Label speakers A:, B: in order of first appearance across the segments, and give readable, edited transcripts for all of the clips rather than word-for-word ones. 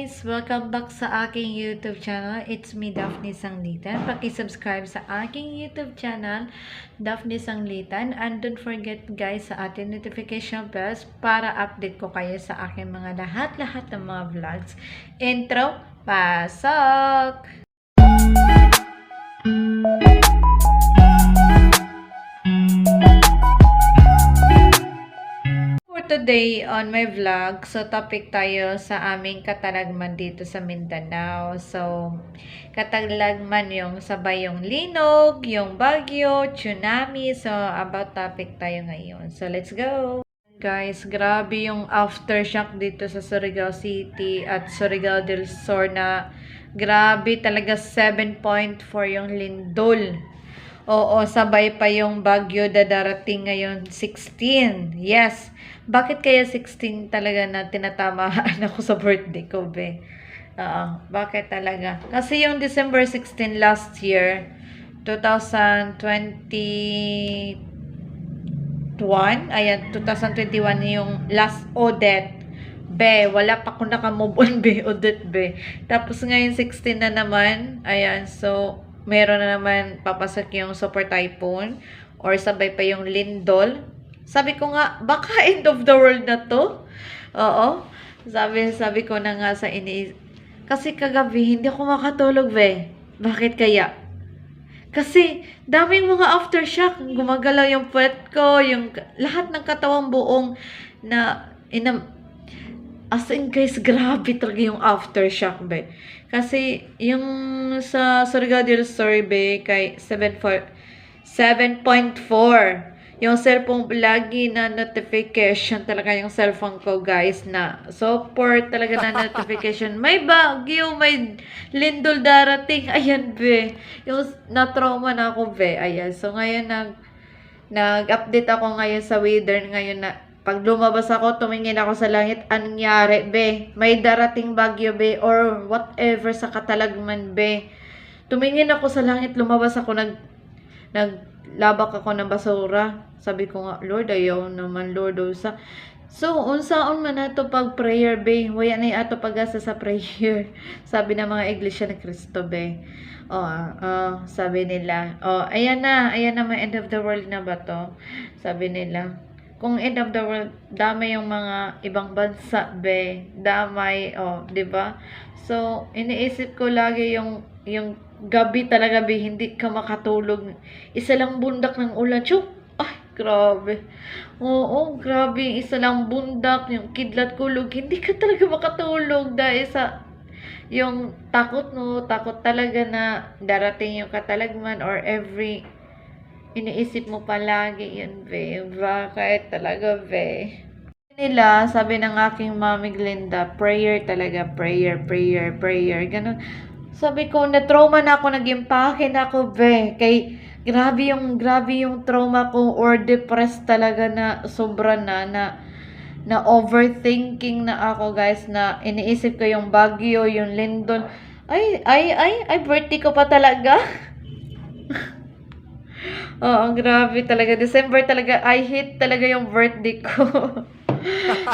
A: guys! Welcome back sa aking YouTube channel. It's me, Daphne Sanglitan. Paki-subscribe sa aking YouTube channel, Daphne Sanglitan. And don't forget guys sa ating notification bells para update ko kayo sa aking mga lahat-lahat ng mga vlogs. Intro, pasok! Today on my vlog, so topic tayo sa aming katalagman dito sa Mindanao. So, katalagman yung sabay yung linog, yung bagyo, tsunami. So, about topic tayo ngayon. So, let's go! Guys, grabe yung aftershock dito sa Surigao City at Surigao del Sur na grabe talaga 7.4 yung lindol. Oo, sabay pa yung bagyo darating ngayon 16. Yes. Bakit kaya 16 talaga na tinatamaan ako sa birthday ko, be? Bakit talaga? Kasi yung December 16 last year, 2021, ayan, 2021 yung last audit. Be, wala pa ko nakamove on, be, audit, be. Tapos ngayon 16 na naman, ayan, so meron na naman papasok yung super typhoon or sabay pa yung lindol. Sabi ko nga, baka end of the world na to. Oo. Sabi ko na nga sa kasi kagabi hindi ako makatulog, be. Bakit kaya? Kasi daming mga aftershock. Gumagalaw yung puwet ko, yung lahat ng katawang buong na as in guys, grabe talaga yung aftershock, be. Kasi yung sa Surigao del Sur, be, kay 7.4, yung cellphone lagi na notification talaga yung cellphone ko, guys, na support talaga na notification. May bagyo, may lindol darating. Ayan, be. Yung na-trauma na ako, be. Ayan. So, ngayon nag-update ako ngayon sa weather ngayon na pag lumabas ako, tumingin ako sa langit, anong nangyari, be? May darating bagyo, be? Or whatever sa katalagman, be? Tumingin ako sa langit, lumabas ako, naglabak ako ng basura. Sabi ko nga, Lord, ayaw naman, Lord, usa. So, unsaon man nato pag prayer, be? Waya na ato pag-asa sa prayer. Sabi ng mga iglesia ni Cristo, be. Sabi nila, ayan na may end of the world na ba to? Sabi nila, kung end of the world, damay yung mga ibang bansa, be. Damay, di ba? So, iniisip ko lagi yung gabi talaga, be, hindi ka makatulog. Isa lang bundak ng ulan. Chuk! Ay, grabe. Oo, grabe. Isa lang bundak, yung kidlat kulog. Hindi ka talaga makatulog dahil sa yung takot, no? Takot talaga na darating yung katalagman or iniisip mo palagi yun, be. Bakit talaga, be? Nila, sabi ng aking mami Glinda, prayer talaga, prayer. Ganun. Sabi ko, na-trauma na ako, nag-impake na ako, be. Kay, grabe yung trauma ko or depressed talaga na sobra na overthinking na ako, guys, na iniisip ko yung bagyo, yung lindol. Ay, birthday ko pa talaga. Oo, grabe talaga. December talaga, I hate talaga yung birthday ko.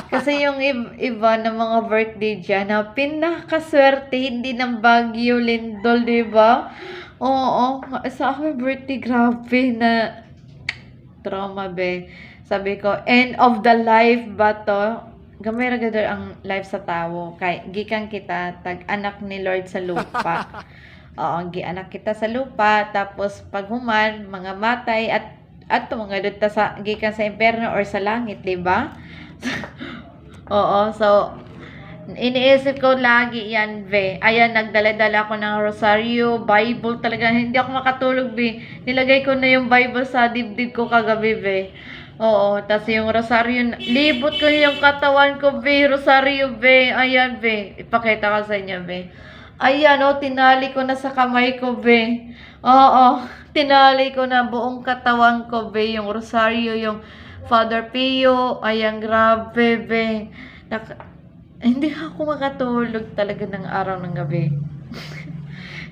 A: Kasi yung iba na mga birthday dyan, na pinakaswerte, hindi ng bagyo, lindol, diba? Oo, sa aking birthday, grabe na trauma, be. Sabi ko, end of the life ba to? Gamay ragador ang life sa tao. Kay gikan kita, tag-anak ni Lord sa lupa. Oo, gianak kita sa lupa, tapos paghuman, mga matay, at mga dito sa, gikan sa impyerno or sa langit, di ba? Oo, so, iniisip ko lagi yan, be. Ayan, nagdala-dala ako ng rosaryo, Bible talaga. Hindi ako makatulog, be. Nilagay ko na yung Bible sa dibdib ko kagabi, be. Oo, tas yung rosaryo, libot ko yung katawan ko, be. Rosaryo, be. Ayan, be. Ipakita ko sa inyo, be. Ayan, tinali ko na sa kamay ko, be. Oo, tinali ko na buong katawan ko, be. Yung rosaryo, yung Father Pio. Ayan, grabe, be. Hindi ako makatulog talaga ng araw ng gabi.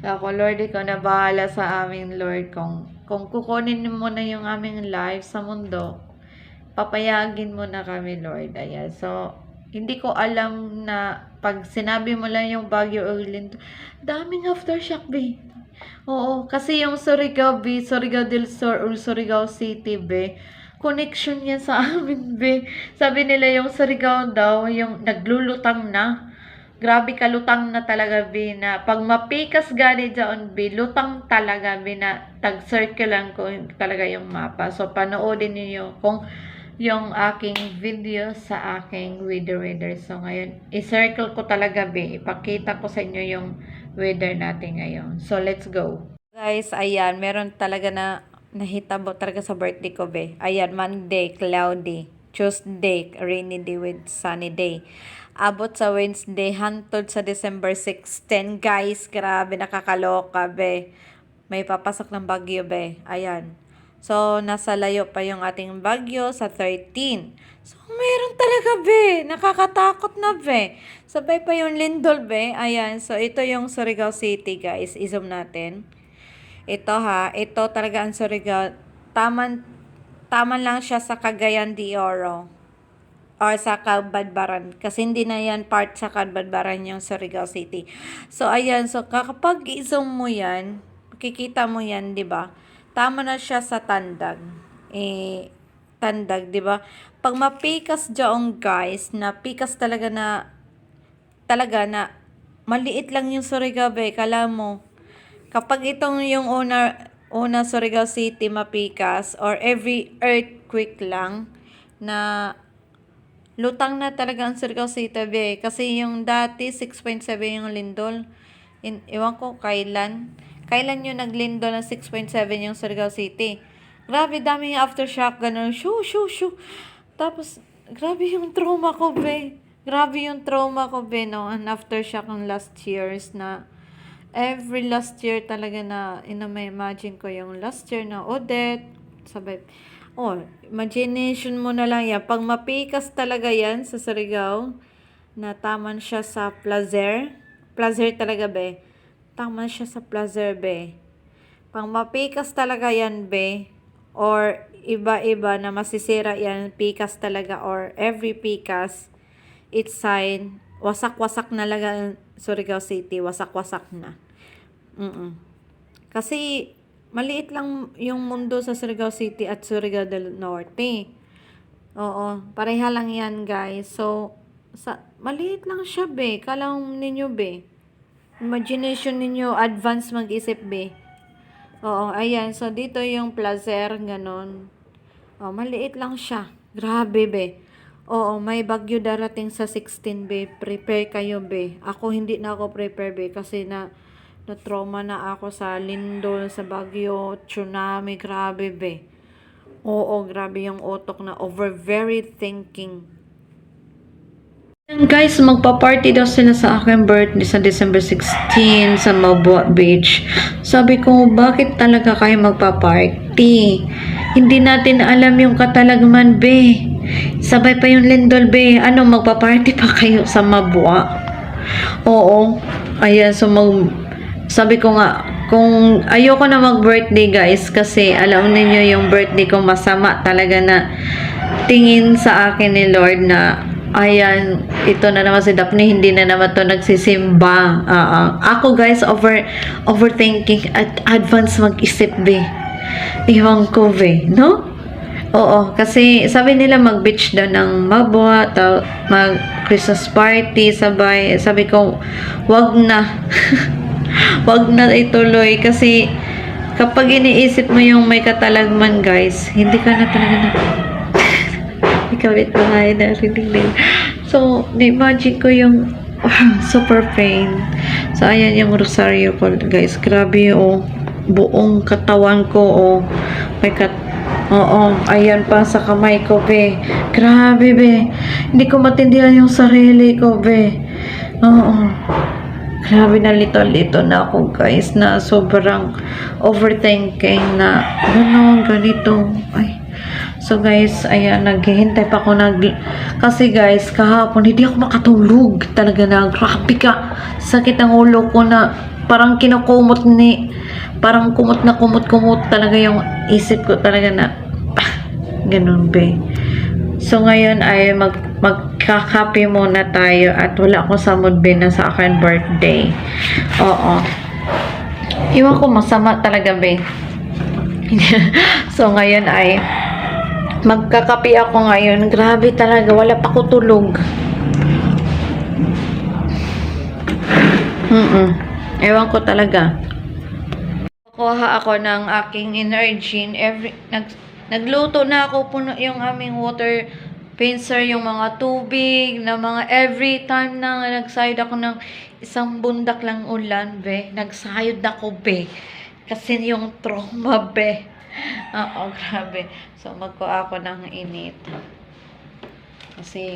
A: Ako, Lord, ikaw na bahala sa amin, Lord. Kung kukunin mo na yung aming life sa mundo, papayagin mo na kami, Lord. Ayan, so, Hindi ko alam na pag sinabi mo lang yung Baguio o Lindol, daming aftershock, be. Oo, kasi yung Surigao, be, Surigao del Sur or Surigao City, be, connection yan sa amin, be. Sabi nila yung Surigao daw, yung naglulutang na. Grabe ka, lutang na talaga, be, na pag mapikas gani dyan, be, lutang talaga, be, na tag-circle lang ko talaga yung mapa. So, panoodin niyo kung yung aking video sa aking weather. So, ngayon, i-circle ko talaga, be. Ipakita ko sa inyo yung weather natin ngayon. So, let's go. Guys, ayan, meron talaga na nahitabo talaga sa birthday ko, be. Ayan, Monday, cloudy. Tuesday, rainy day with sunny day. Abot sa Wednesday, hantod sa December 16. Guys, grabe, nakakaloka, be. May papasok ng bagyo, be. Ayan. So, nasa layo pa yung ating bagyo sa 13. So, meron talaga, be. Nakakatakot na, be. Sabay pa yung lindol, be. Ayan. So, ito yung Surigao City, guys. I-zoom natin. Ito, ha. Ito talaga ang Surigao. Taman lang siya sa Cagayan de Oro. Or sa Cabadbaran. Kasi hindi na yan part sa Cabadbaran yung Surigao City. So, ayan. So, kapag i-zoom mo yan, makikita mo yan, di ba? Tama na siya sa Tandag. Tandag, di ba? Pag mapikas dyan, guys, na pikas talaga na maliit lang yung Surigao, be. Kala mo, kapag itong yung una Surigao City mapikas or every earthquake lang na lutang na talaga ang Surigao City, be. Kasi yung dati 6.7 yung lindol. Iwan ko kailan. Kailan yung naglindol ng 6.7 yung Surigao City? Grabe, dami yung aftershock, ganun. Shoo, shoo, shoo. Tapos, grabe yung trauma ko, be. Grabe yung trauma ko, be, no? Ang aftershock ng last years na every last year talaga na may imagine ko yung last year na Odette. Sabay, imagination mo na lang yan. Pag mapikas talaga yan sa Surigao, na taman siya sa Placer. Placer talaga, be. Tama siya sa Placer, be. Pang mapikas talaga yan, be. Or iba-iba na masisira yan, pikas talaga. Or every pikas, it's sign, wasak-wasak na lang Surigao City. Wasak-wasak na. Kasi, maliit lang yung mundo sa Surigao City at Surigao del Norte. Oo, pareha lang yan, guys. So, maliit lang siya, be. Kala ninyo, be. Imagination ninyo, advance mag-isip, be. Oo, ayan. So, dito yung Placer, ganon. Maliit lang siya. Grabe, be. Oo, may bagyo darating sa 16, be. Prepare kayo, be. Ako, hindi na ako prepare, be. Kasi na-trauma na ako sa lindol, sa bagyo, tsunami. Grabe, be. Oo, grabe yung utok na over very thinking. Guys, magpa-party daw sila sa aking birthday sa December 16 sa Mabua Beach. Sabi ko, bakit talaga kayo magpa-party? Hindi natin alam yung katalagman, be. Sabay pa yung lindol, be. Ano, magpa-party pa kayo sa Mabua? Oo. Ayan, so sabi ko nga, kung ayoko na mag-birthday, guys, kasi alam niyo yung birthday ko masama talaga na tingin sa akin ni Lord na ayan, ito na naman si Daphne, hindi na naman to nagsisimba. Ako, guys, overthinking at advance mag-isip, be. Iwan ko, be, no? Oo, kasi sabi nila mag-beach daw ng Mabua, mag-Christmas party, sabay. Sabi ko, wag na. Wag na ituloy kasi kapag iniisip mo yung may katalagman, guys, hindi ka na talaga na ikawit bahay na rin. So, na-imagine ko yung super pain. So, ayan yung rosaryo ko, guys. Grabe, buong katawan ko, ayan pa sa kamay ko, be. Grabe, be. Hindi ko matindihan yung sarili ko, be. Grabe na lito na ako, guys, na sobrang overthinking na ganito. Ay. So, guys, ayan, naghihintay pa ako kasi, guys, kahapon, hindi ako makatulog. Talaga na, grabe ka. Sakit ang ulo ko na parang parang kumot talaga yung isip ko talaga na, ganun, be. So, ngayon ay magkakape muna tayo at wala akong sa mood be na sa akin birthday. Oo. Iwan ko masama talaga be. So ngayon ay magkakape ako ngayon. Grabe talaga, wala pa ko tulog. Ewan ko talaga. Kuha ako ng aking energy. Nagluto na ako, puno yung aming water pincer, yung mga tubig, na mga every time na nagsayod ako ng isang bundak lang ulan, be. Nagsayod ako, be. Kasi yung trauma, be. Oo, grabe. So, magkuha ako ng init. Kasi,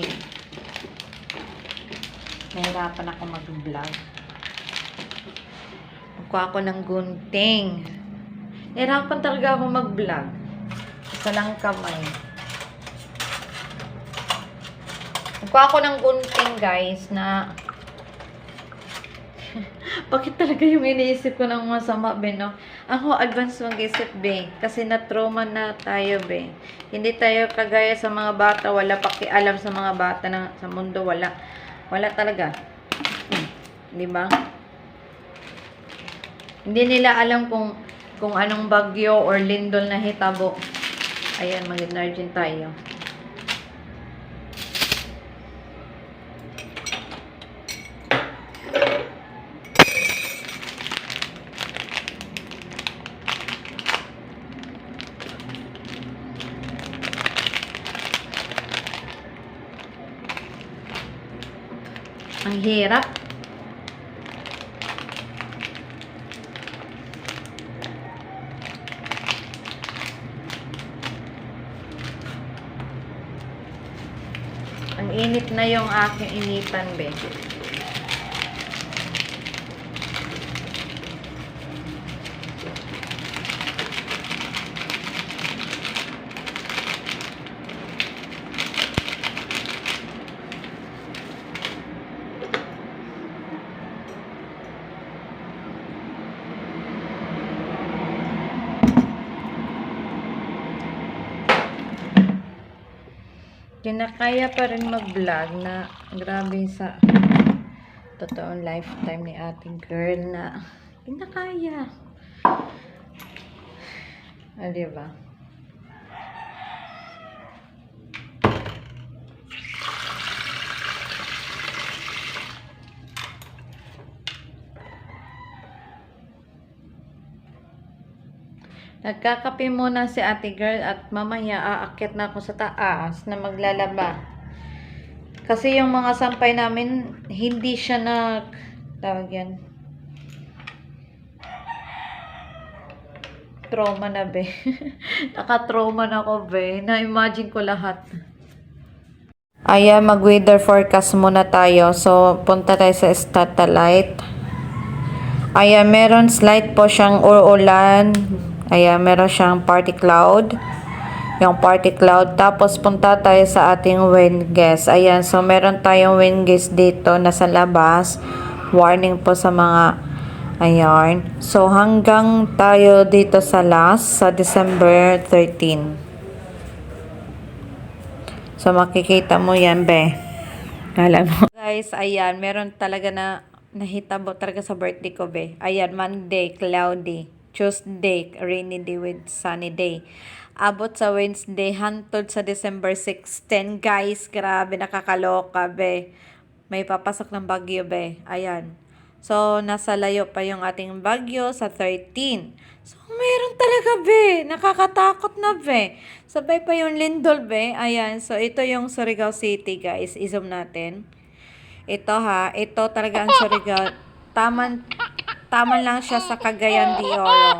A: nahirapan ako mag-vlog. Magkuha ako ng gunting. Nahirapan talaga ako mag-vlog. Isa lang kamay. Magkuha ako ng gunting, guys, na bakit talaga yung iniisip ko ng masama, be, no? Ako, advance mag-isip, be. Kasi na-trauma na tayo, be. Hindi tayo kagaya sa mga bata. Wala pakialam sa mga bata sa mundo. Wala. Wala talaga. Diba? Hindi nila alam kung anong bagyo or lindol na hitabo. Ayan, mag-energy tayo. Ang hirap. Ang init na yung aking initan, be. Kinakaya pa rin mag-vlog na grabe sa totoong lifetime ni ating girl na kinakaya. Diba? Nagkakape muna si ate girl at mamaya aakyat na ako sa taas na maglalaba. Kasi yung mga sampay namin, hindi siya tawag yan. Trauma na, be. Naka-trauma na ako, be. Na-imagine ko lahat. Ayan, mag-weather forecast muna tayo. So, punta tayo sa satellite. Ayan, meron slight po siyang uulan. Ayan, meron siyang party cloud. Yung party cloud. Tapos, punta tayo sa ating wind guest. Ayan, so meron tayong wind guest dito na sa labas. Warning po sa mga, ayan. So, hanggang tayo dito sa last, sa December 13. So, makikita mo yan, be. Alam mo. Guys, ayan, meron talaga nahitabo talaga sa birthday ko, be. Ayan, Monday, cloudy. Tuesday, rainy day with sunny day. Abot sa Wednesday, hantod sa December 16. Guys, grabe, nakakaloka, be. May papasok ng bagyo, be. Ayan. So, nasa layo pa yung ating bagyo sa 13. So, meron talaga, be. Nakakatakot na, be. Sabay pa yung lindol, be. Ayan. So, ito yung Surigao City, guys. I-zoom natin. Ito, ha. Ito talaga ang Surigao. Taman lang siya sa Cagayan de Oro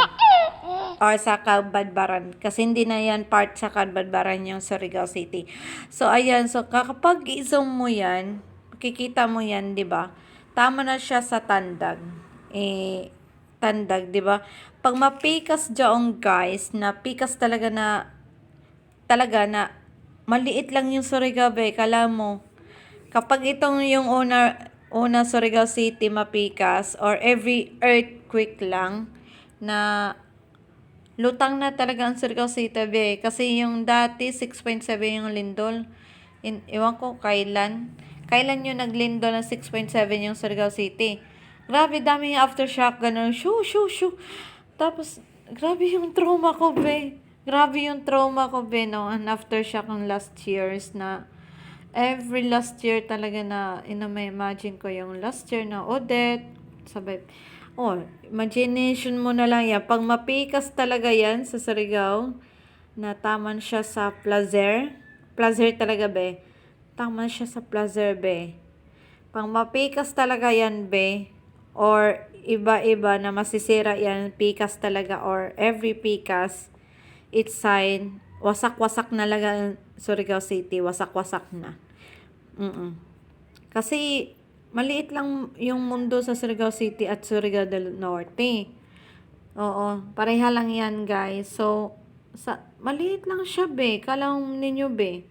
A: or sa Cabadbaran kasi hindi na yan part sa Cabadbaran yung Surigao City. So ayan, so kapag i-zoom mo yan, makikita mo yan, 'di ba? Tama na siya sa Tandag. Tandag, 'di ba? Pag mapikas diyon, guys, na pikas talaga na maliit lang yung Surigao, be. Kala mo kapag itong yung una Surigao City mapikas or every earthquake lang na lutang na talaga ang Surigao City, be. Kasi yung dati 6.7 yung lindol. Iwan ko kailan. Kailan yung naglindo ng 6.7 yung Surigao City. Grabe, dami yung aftershock, ganun. Shoo, shoo, shoo. Tapos, grabe yung trauma ko, be. Grabe yung trauma ko, be, no? Ang aftershock ng last years na every last year talaga na may imagine ko yung last year na Odette, sabay, oh, imagination mo na lang yan. Pag mapikas talaga yan sa Surigao, na taman siya sa Placer. Placer talaga, be. Taman siya sa Placer, be. Pang mapikas talaga yan, be. Or iba-iba na masisira yan, pikas talaga. Or every pikas, it's sign, wasak-wasak na lang Surigao City. Wasak-wasak na. Kasi, maliit lang yung mundo sa Surigao City at Surigao del Norte. Oo, pareha lang yan, guys. So, maliit lang siya, be. Kala ninyo, be.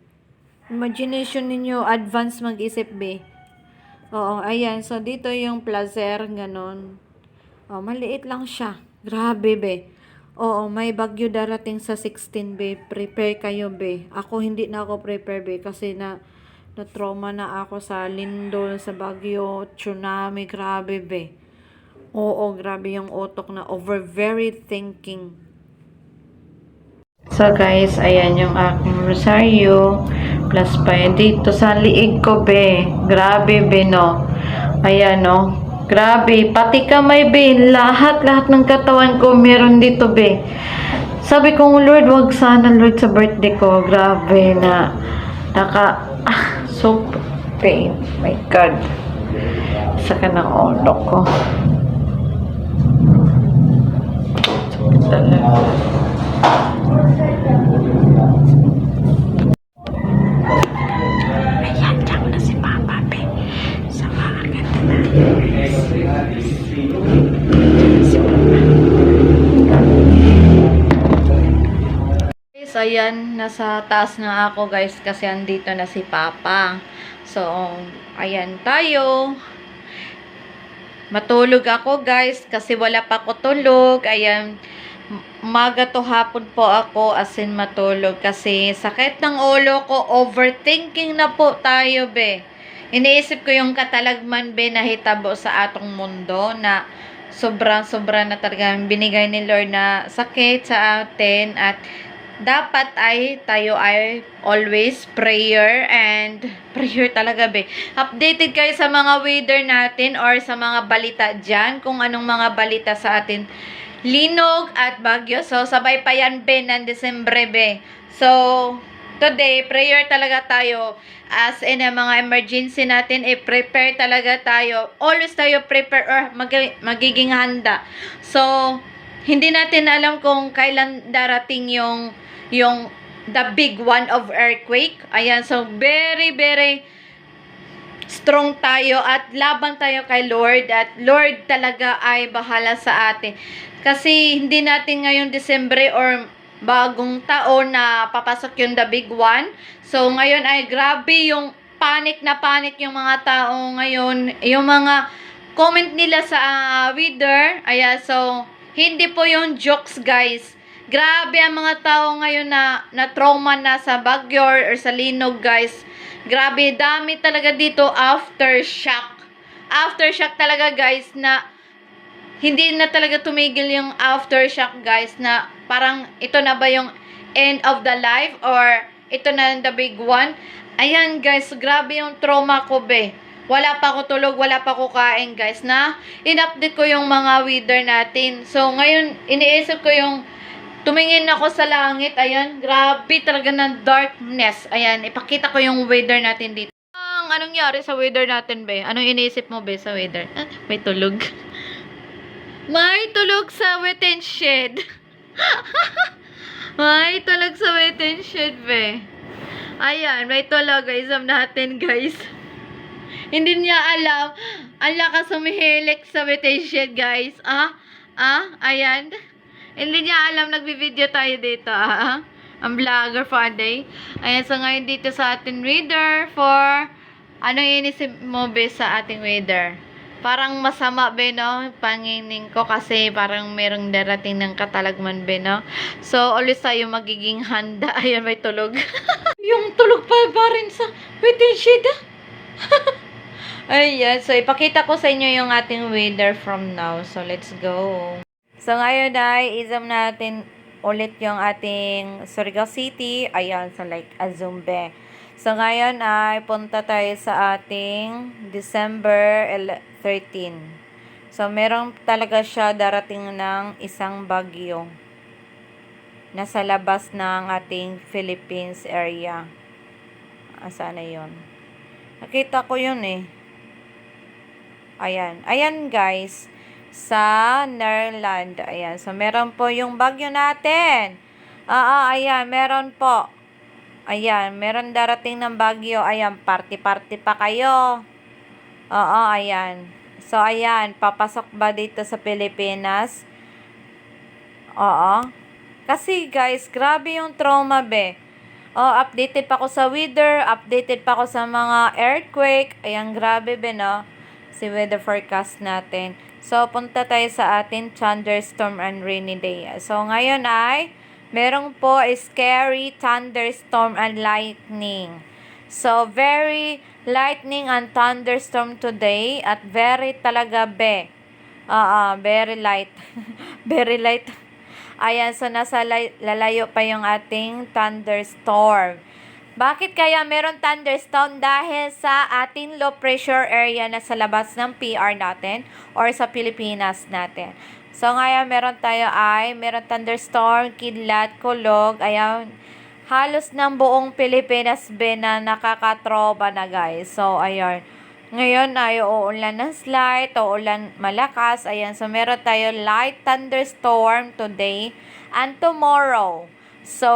A: Imagination ninyo, advance mag-isip, be. Oo, ayan. So, dito yung Placer, ganun. Oh, maliit lang siya. Grabe, be. Oo, may bagyo darating sa 16, be. Prepare kayo, be. Ako, hindi na ako prepare, be. Kasi na-trauma na ako sa lindol, sa bagyo, tsunami. Grabe, be. Oo, grabe yung utok na over very thinking. So guys, ayan yung aking rosaryo. Plus pa yun dito sa liig ko, be. Grabe, be, no. Ayan, no. Grabe. Pati kamay, be. Lahat ng katawan ko meron dito, be. Sabi ko, Lord, wag sana, Lord, sa birthday ko. Grabe na. So pain. My God. Saka ng ulo ko. Talaga. Ayan, diyan na si Papa, be. Sama agad na. Guys, ayan, nasa taas na ako, guys, kasi andito na si Papa. So, ayan tayo. Matulog ako, guys, kasi wala pa ako tulog. Ayan, umaga to hapon po ako as in matulog kasi sakit ng ulo ko, overthinking na po tayo, be. Iniisip ko yung katalagman, be, na hitabo sa atong mundo na sobrang-sobra na talaga binigay ni Lord na sakit sa atin at dapat ay tayo ay always prayer and prayer talaga, be. Updated kayo sa mga weather natin or sa mga balita dyan, kung anong mga balita sa atin linog at bagyo. So, sabay pa yan, be, ng Desembre, be. So, today, prayer talaga tayo. As in, mga emergency natin, prepare talaga tayo. Always tayo prepare or magiging handa. So, hindi natin alam kung kailan darating yung the big one of earthquake. Ayan, so, very, very strong tayo at laban tayo kay Lord at Lord talaga ay bahala sa atin. Kasi hindi natin ngayong Desembre or bagong taon na papasok yung the big one. So ngayon ay grabe yung panic yung mga tao ngayon. Yung mga comment nila sa Wither. Ayan, so hindi po yung jokes, guys. Grabe ang mga tao ngayon na trauma na sa bagyo or sa linog, guys. Grabe, dami talaga dito aftershock. Aftershock talaga, guys, na hindi na talaga tumigil yung aftershock, guys, na parang ito na ba yung end of the life or ito na the big one. Ayan, guys, grabe yung trauma ko, be. Wala pa ako tulog, wala pa ako kain, guys, na in-update ko yung mga weather natin. So, ngayon, iniisip ko yung tumingin ako sa langit. Ayan, grabe talaga ng darkness. Ayan, ipakita ko yung weather natin dito. Anong nangyari sa weather natin, be? Anong iniisip mo, be, sa weather? May tulog. May tulog sa wet and shed. May tulog sa wet and shed, be. Ayan, may tulog, guys, natin, guys. Hindi niya alam. Ang lakas humihilik sa wet and shed, guys. Ayan. Hindi niya alam, nagbi-video tayo dito, Ang vlogger Friday. Ayan, so ngayon dito sa ating weather for, anong inisip mo, be, sa ating weather? Parang masama, be, no? Pangining ko kasi parang merong darating ng katalagman, be, no? So, ulit tayo magiging handa. Ayan, may tulog. Yung tulog pa rin sa waiting shed, ah. Ayan, so ipakita ko sa inyo yung ating weather from now. So, let's go. So, ngayon ay isum natin ulit yung ating Surigao City. Ayan, so like Azumbe. So, ngayon ay punta tayo sa ating December 13. So, meron talaga siya darating ng isang bagyo. Nasa labas ng ating Philippines area. Saan na yun? Nakita ko yun eh. Ayan. Ayan guys. Sa Netherlands. Ayan. So, meron po yung bagyo natin. Ayan. Meron po. Ayan. Meron darating ng bagyo. Ayan. Party-party pa kayo. Ayan. So, ayan. Papasok ba dito sa Pilipinas? Kasi guys, grabe yung trauma, be. Updated pa ako sa weather. Updated pa ako sa mga earthquake. Ayan, grabe, be, no? Si weather forecast natin. So, punta tayo sa ating thunderstorm and rainy day. So, ngayon ay merong po scary thunderstorm and lightning. So, very lightning and thunderstorm today at very talaga, be. Very light. Very light. Ayan, so nasa lalayo pa yung ating thunderstorm. Bakit kaya meron thunderstorm? Dahil sa ating low pressure area na sa labas ng PR natin or sa Pilipinas natin. So, ngayon meron thunderstorm, kidlat, kulog. Ayan, halos ng buong Pilipinas na nakakatropa na guys. So, ayan. Ngayon ay uulan ng slight, uulan malakas. Ayan, so meron tayo light thunderstorm today and tomorrow. So,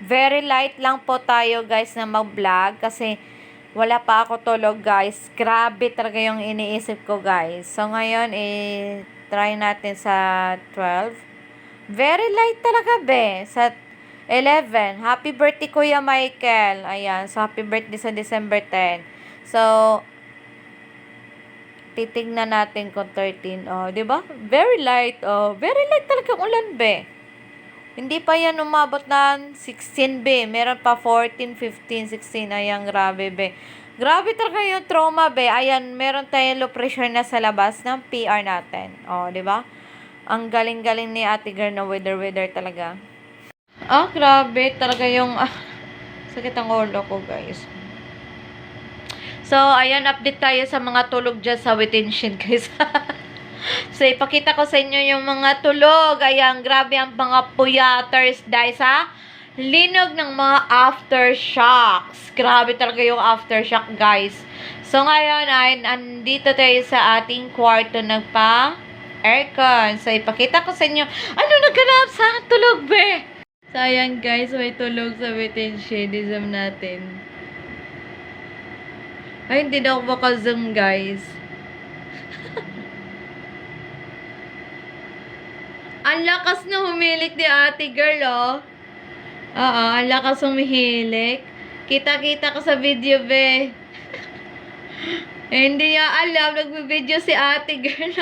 A: very light lang po tayo guys na mag-vlog kasi wala pa ako tulog guys. Grabe talaga yung iniisip ko guys. So ngayon try natin sa 12. Very light talaga be. Sa 11. Happy birthday Kuya Michael. Ayan. So happy birthday sa December 10. So titignan natin kung 13. Di ba? Very light. Very light talaga ulan be. Hindi pa yan umabot ng 16, be. Meron pa 14, 15, 16. Ayan, grabe, be. Grabe talaga yung trauma, be. Ayan, meron tayong low pressure na sa labas ng PR natin. Di ba? Ang galing-galing ni Ate Girl na weather talaga. Grabe talaga yung... sakit ang ulo ko, guys. So, ayan, update tayo sa mga tulog dyan sa within shed, guys. So, ipakita ko sa inyo yung mga tulog. Ayan, grabe ang mga puyaters dahil sa linog ng mga aftershocks. Grabe talaga yung aftershock, guys. So, ngayon ay andito tayo sa ating kwarto nagpa-aircon. So, ipakita ko sa inyo ano naganap sa tulog, be. So, ayan, guys, may tulog sa within shadism natin. Ay, hindi na ako maka-zoom, guys. Ang lakas na humilik ni Ate Girl, ang lakas humihilik. Kita-kita ko sa video, be. Hindi niya alam, nagbe-video si Ate Girl.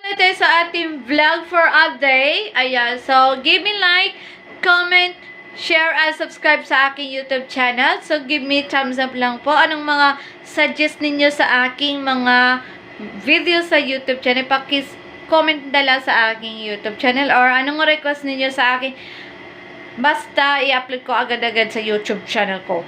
A: Ito sa ating vlog for a day. Ayan, so give me like, comment, share, and subscribe sa aking YouTube channel. So give me thumbs up lang po. Anong mga suggest ninyo sa aking mga video sa YouTube channel? Comment dala sa aking YouTube channel or anong request ninyo sa akin. Basta i-upload ko agad-agad sa YouTube channel ko.